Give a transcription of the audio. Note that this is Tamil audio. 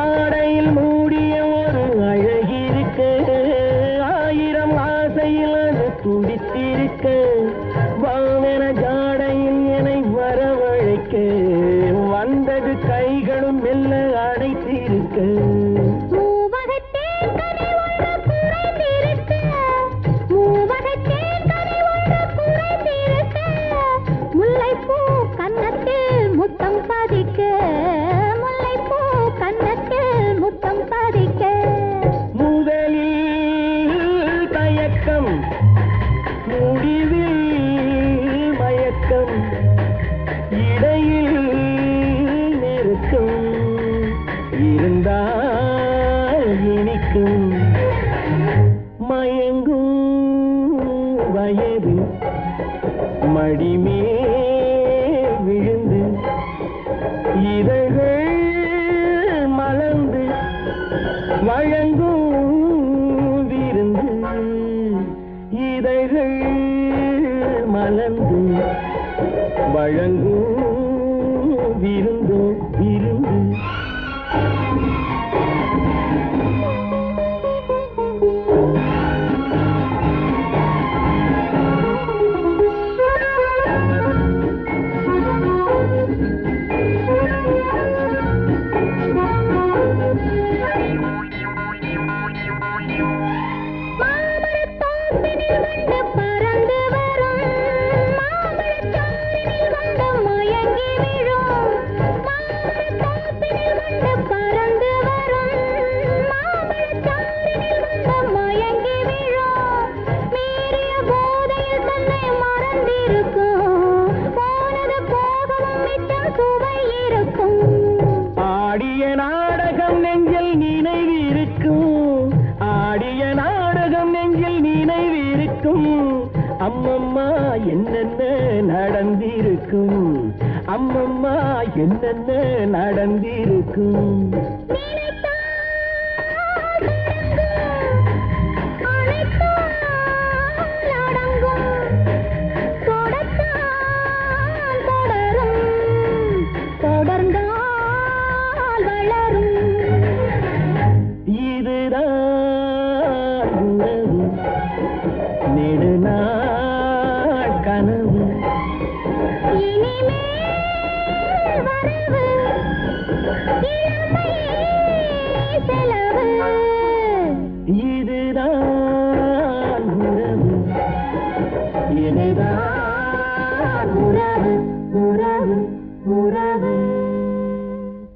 ஆடையில் மூடிய ஒரு அழகிருக்க ஆயிரம் ஆசையில் அது துடித்திருக்க வானர ஜாடையில் என்னை வரவழைக்க வந்தது கைகளும் மெல்ல அடைத்திருக்க மடிமே விழுந்து இதழ்கள் மலர்ந்து வழங்கும் விருந்து இதழ்கள் மலர்ந்து வழங்கும் விருந்து விருந்து அம்மம்மா என்னென்ன நடந்திருக்கும் அம்மம்மா என்னென்ன நடந்திருக்கும் இதுதான் உறவு இதுதான் உறவு உறவு உறவு